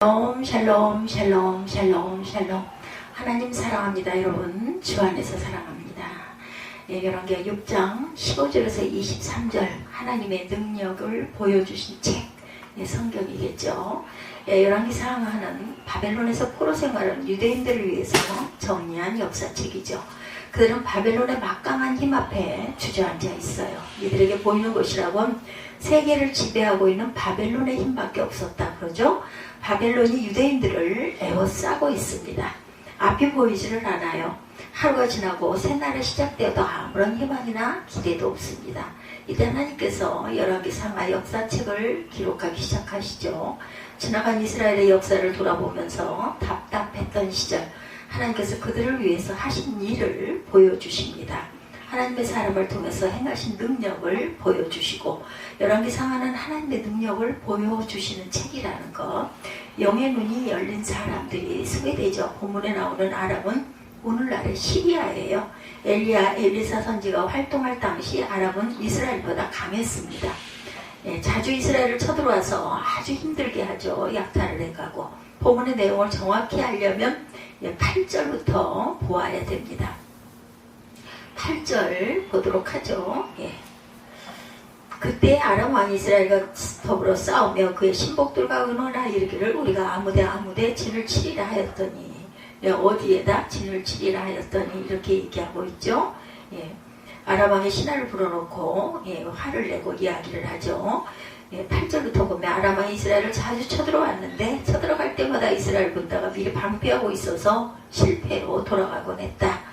샬롬 샬롬 샬롬 샬롬 샬롬. 하나님 사랑합니다. 여러분 주 안에서 사랑합니다. 열왕기하 6장 15절에서 23절 하나님의 능력을 보여주신 책, 성경이겠죠. 열왕기상하는 바벨론에서 포로 생활하는 유대인들을 위해서 정리한 역사책이죠. 그들은 바벨론의 막강한 힘 앞에 주저앉아 있어요. 이들에게 보이는 것이라곤 세계를 지배하고 있는 바벨론의 힘밖에 없었다 그러죠. 바벨론이 유대인들을 에워싸고 있습니다. 앞이 보이지를 않아요. 하루가 지나고 새날이 시작되어도 아무런 희망이나 기대도 없습니다. 이때 하나님께서 열왕기상하 역사책을 기록하기 시작하시죠. 지나간 이스라엘의 역사를 돌아보면서 답답했던 시절 하나님께서 그들을 위해서 하신 일을 보여주십니다. 하나님의 사람을 통해서 행하신 능력을 보여주시고 열왕기상하는 하나님의 능력을 보여주시는 책이라는 것. 영의 눈이 열린 사람들이 소개되죠. 본문에 나오는 아람은 오늘날의 시리아예요. 엘리사 선지가 활동할 당시 아람은 이스라엘보다 강했습니다. 자주 이스라엘을 쳐들어와서 아주 힘들게 하죠. 약탈을 해가고. 본문의 내용을 정확히 알려면 8절부터 보아야 됩니다. 8절 보도록 하죠. 그때 아람 왕 이스라엘과 더불어 싸우며 그의 신복들과 의논하여 이르기를 우리가 아무데 진을 치리라 하였더니 어디에다 진을 치리라 하였더니 이렇게 얘기하고 있죠. 아람 왕의 신하를 불어놓고 화를 내고 이야기를 하죠. 8절부터 보면 아람 왕이 이스라엘을 자주 쳐들어왔는데 쳐들어갈 때마다 이스라엘 군대가 미리 방패하고 있어서 실패로 돌아가곤 했다.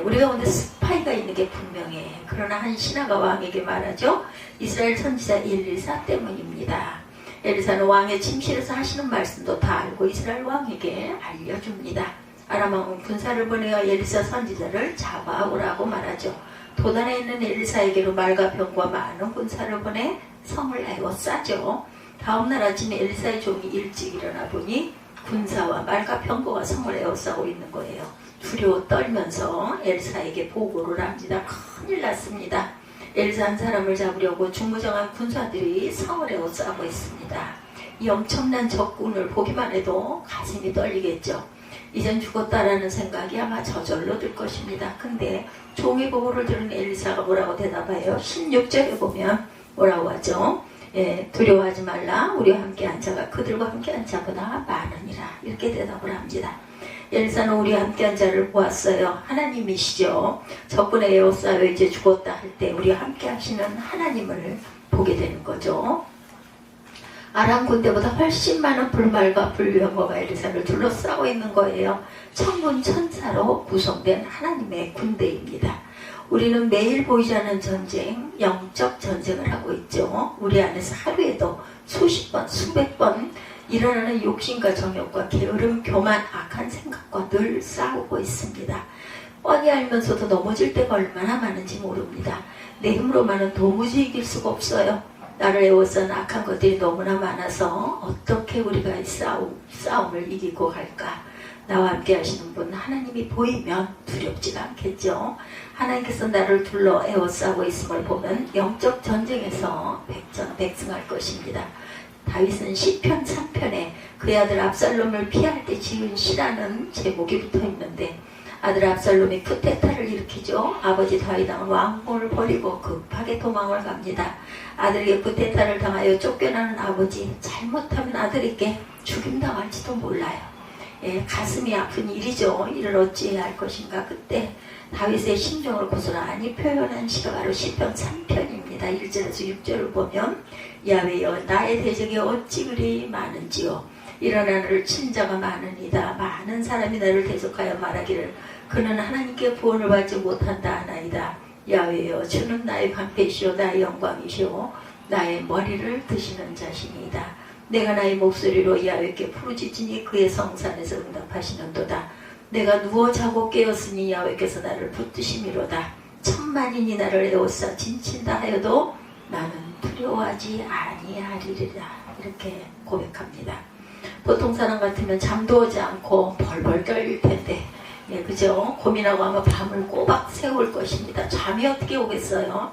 우리 가운데 스파이가 있는 게 분명해. 그러나 한 신하가 왕에게 말하죠. 이스라엘 선지자 엘리사 때문입니다. 엘리사는 왕의 침실에서 하시는 말씀도 다 알고 이스라엘 왕에게 알려줍니다. 아람 왕은 군사를 보내어 엘리사 선지자를 잡아오라고 말하죠. 도단에 있는 엘리사에게로 말과 병과 많은 군사를 보내 성을 에워싸죠. 다음날 아침에 엘리사의 종이 일찍 일어나 보니 군사와 말과 병거가 성을 에워싸고 있는 거예요. 두려워 떨면서 엘사에게 보고를 합니다. 큰일 났습니다. 엘사 한 사람을 잡으려고 중무정한 군사들이 성을 에워싸고 있습니다. 이 엄청난 적군을 보기만 해도 가슴이 떨리겠죠. 이젠 죽었다라는 생각이 아마 저절로 들 것입니다. 근데 종의 보고를 들은 엘리사가 뭐라고 대답해요? 16절에 보면 뭐라고 하죠? 두려워하지 말라. 우리와 함께한 자가 그들과 함께한 자보다 많으니라. 이렇게 대답을 합니다. 엘리사는 우리와 함께한 자를 보았어요. 하나님이시죠. 적군에 에워싸여 이제 죽었다 할 때 우리와 함께 하시는 하나님을 보게 되는 거죠. 아람 군대보다 훨씬 많은 불말과 불병거가 엘리사를 둘러싸고 있는 거예요. 천군 천사로 구성된 하나님의 군대입니다. 우리는 매일 보이지 않는 전쟁, 영적 전쟁을 하고 있죠. 우리 안에서 하루에도 수십 번, 수백 번 일어나는 욕심과 정욕과 게으름, 교만, 악한 생각과 늘 싸우고 있습니다. 뻔히 알면서도 넘어질 때가 얼마나 많은지 모릅니다. 내 힘으로만은 도무지 이길 수가 없어요. 나를 에워싼 악한 것들이 너무나 많아서 어떻게 우리가 이 싸움을 이기고 갈까? 나와 함께 하시는 분 하나님이 보이면 두렵지가 않겠죠. 하나님께서 나를 둘러 에워싸고 있음을 보면 영적 전쟁에서 백전백승할 것입니다. 다윗은 시편 3편에 그의 아들 압살롬을 피할 때 지은 시라는 제목이 붙어 있는데 아들 압살롬이 쿠데타를 일으키죠. 아버지 다윗 왕은 왕궁을 버리고 급하게 도망을 갑니다. 아들에게 쿠데타를 당하여 쫓겨나는 아버지, 잘못하면 아들에게 죽임당할지도 몰라요. 가슴이 아픈 일이죠. 이를 어찌해야 할 것인가. 그때 다윗의 심정을 고스란히 표현한 시가 바로 시편 3편입니다. 1절에서 6절을 보면 야훼여 나의 대적이 어찌 그리 많은지요. 일어나를 친자가 많으니이다. 많은 사람이 나를 대적하여 말하기를 그는 하나님께 구원을 받지 못한다 하나이다. 야훼여 주는 나의 방패시오 나의 영광이시오 나의 머리를 드시는 자신이다. 내가 나의 목소리로 야훼께 부르짖으니 그의 성산에서 응답하시는도다. 내가 누워 자고 깨었으니 야훼께서 나를 붙드심이로다. 천만인이 나를 에워싸 진친다 하여도 나는 두려워하지 아니하리라. 이렇게 고백합니다. 보통 사람 같으면 잠도 오지 않고 벌벌 떨릴 텐데 그죠? 고민하고 아마 밤을 꼬박 새울 것입니다. 잠이 어떻게 오겠어요?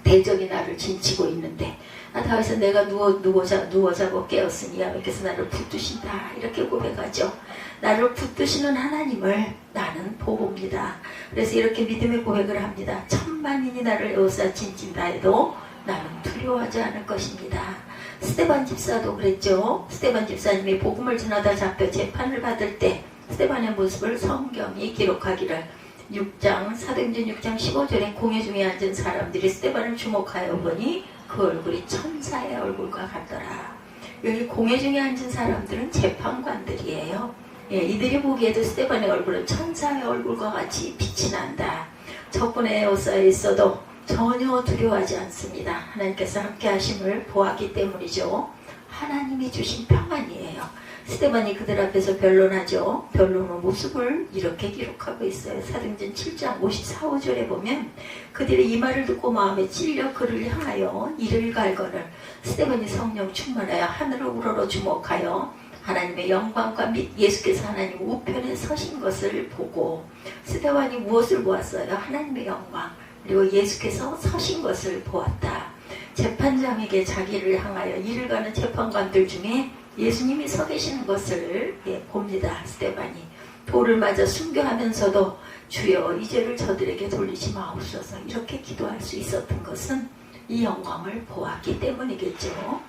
대적이 나를 진치고 있는데 다윗은 내가 누워자고 깨었으니 야훼께서 나를 붙드신다 이렇게 고백하죠. 나를 붙드시는 하나님을 나는 보봅니다. 그래서 이렇게 믿음의 고백을 합니다. 천만인이 나를 에워싸 진친다 해도 나는 두려워하지 않을 것입니다. 스데반 집사도 그랬죠. 스데반 집사님이 복음을 전하다 잡혀 재판을 받을 때 스데반의 모습을 성경이 기록하기를 6장 사도행전 6장 15절에 공회 중에 앉은 사람들이 스데반을 주목하여 보니 그 얼굴이 천사의 얼굴과 같더라. 여기 공회 중에 앉은 사람들은 재판관들이에요. 이들이 보기에도 스데반의 얼굴은 천사의 얼굴과 같이 빛이 난다. 적군에 에워싸여 있어도 전혀 두려워하지 않습니다. 하나님께서 함께 하심을 보았기 때문이죠. 하나님이 주신 평안이에요. 스데반이 그들 앞에서 변론하죠. 변론의 모습을 이렇게 기록하고 있어요. 사도행전 7장 54, 5절에 보면 그들이 이 말을 듣고 마음에 찔려 그를 향하여 이를 갈거늘 스데반이 성령 충만하여 하늘을 우러러 주목하여 하나님의 영광과 및 예수께서 하나님 우편에 서신 것을 보고 스데반이 무엇을 보았어요? 하나님의 영광 그리고 예수께서 서신 것을 보았다. 재판장에게 자기를 향하여 이를 가는 재판관들 중에 예수님이 서 계시는 것을 봅니다. 스데반이 돌을 맞아 순교하면서도 주여 이 죄를 저들에게 돌리지 마옵소서 이렇게 기도할 수 있었던 것은 이 영광을 보았기 때문이겠죠.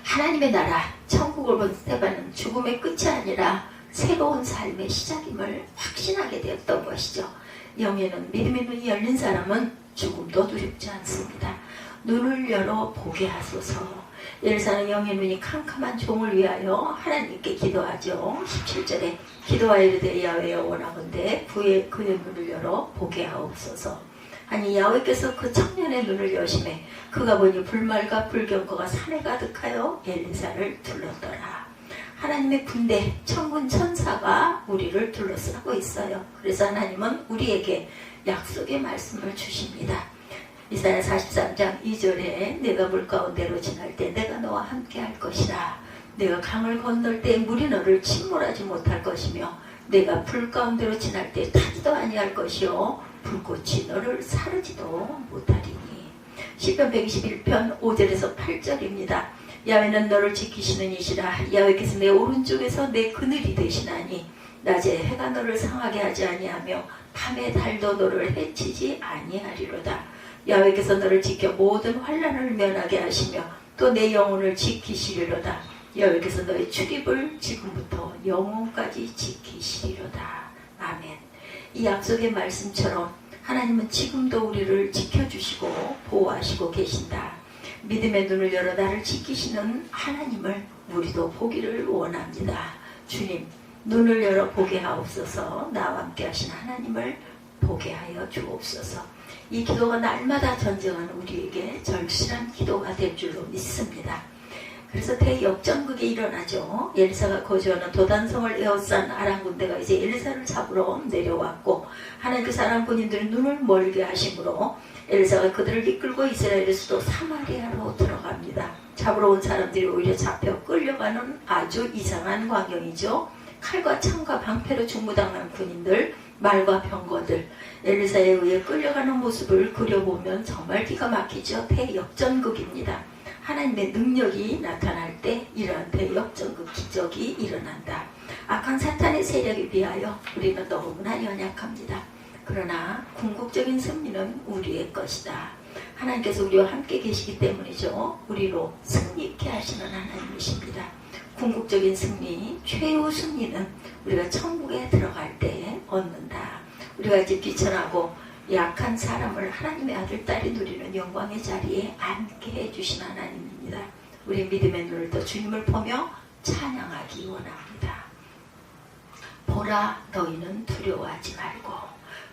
하나님의 나라 천국을 본 스데반은 죽음의 끝이 아니라 새로운 삶의 시작임을 확신하게 되었던 것이죠. 영에는 믿음의 눈이 열린 사람은 죽음도 두렵지 않습니다. 눈을 열어 보게 하소서. 엘사는 영의 눈이 캄캄한 종을 위하여 하나님께 기도하죠. 17절에 기도하여 이르되 야훼여 원하건대 그의 눈을 열어 보게 하옵소서. 아니 야훼께서 그 청년의 눈을 여심해 그가 보니 불말과 불경거가 산에 가득하여 엘사를 둘렀더라. 하나님의 군대 천군 천사가 우리를 둘러싸고 있어요. 그래서 하나님은 우리에게 약속의 말씀을 주십니다. 이사야 43장 2절에 내가 물 가운데로 지날 때 내가 너와 함께 할 것이라. 내가 강을 건널 때 물이 너를 침몰하지 못할 것이며 내가 불 가운데로 지날 때 타지도 아니할 것이요 불꽃이 너를 사르지도 못하리니. 시편 121편 5절에서 8절입니다. 야훼는 너를 지키시는 이시라. 야훼께서 내 오른쪽에서 내 그늘이 되시나니 낮에 해가 너를 상하게 하지 아니하며 밤에 달도 너를 해치지 아니하리로다. 야훼께서 너를 지켜 모든 환난을 면하게 하시며 또 내 영혼을 지키시리로다. 야훼께서 너의 출입을 지금부터 영혼까지 지키시리로다. 아멘. 이 약속의 말씀처럼 하나님은 지금도 우리를 지켜주시고 보호하시고 계신다. 믿음의 눈을 열어 나를 지키시는 하나님을 우리도 보기를 원합니다. 주님 눈을 열어 보게 하옵소서. 나와 함께 하신 하나님을 보게 하여 주옵소서. 이 기도가 날마다 전쟁하는 우리에게 절실한 기도가 될 줄로 믿습니다. 그래서 대역전극이 일어나죠. 엘사가 거주하는 도단성을 에워싼 아람 군대가 이제 엘사를 잡으러 내려왔고 하나님께서 아람 군인들의 눈을 멀게 하심으로 엘사가 그들을 이끌고 이스라엘의 수도 사마리아로 들어갑니다. 잡으러 온 사람들이 오히려 잡혀 끌려가는 아주 이상한 광경이죠. 칼과 창과 방패로 중무당한 군인들, 말과 병거들, 엘사에 의해 끌려가는 모습을 그려보면 정말 기가 막히죠. 대역전극입니다. 하나님의 능력이 나타날 때 이러한 대역전극 기적이 일어난다. 악한 사탄의 세력에 비하여 우리는 너무나 연약합니다. 그러나 궁극적인 승리는 우리의 것이다. 하나님께서 우리와 함께 계시기 때문이죠. 우리로 승리케 하시는 하나님이십니다. 궁극적인 승리, 최후 승리는 우리가 천국에 들어갈 때 얻는다. 우리가 이제 비천하고 약한 사람을 하나님의 아들, 딸이 누리는 영광의 자리에 앉게 해주신 하나님입니다. 우리 믿음의 눈을 떠 주님을 보며 찬양하기 원합니다. 보라 너희는 두려워하지 말고,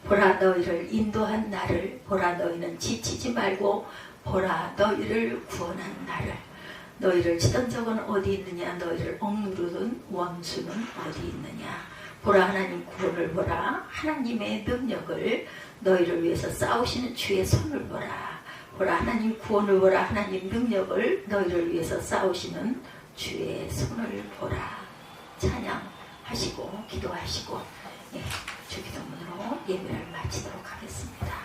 보라 너희를 인도한 나를, 보라 너희는 지치지 말고, 보라 너희를 구원한 나를. 너희를 치던 적은 어디 있느냐, 너희를 억누르는 원수는 어디 있느냐. 보라 하나님 구원을 보라. 하나님의 능력을, 너희를 위해서 싸우시는 주의 손을 보라. 보라 하나님 구원을 보라. 하나님 능력을, 너희를 위해서 싸우시는 주의 손을 보라. 찬양하시고 기도하시고 주기도문으로 예배를 마치도록 하겠습니다.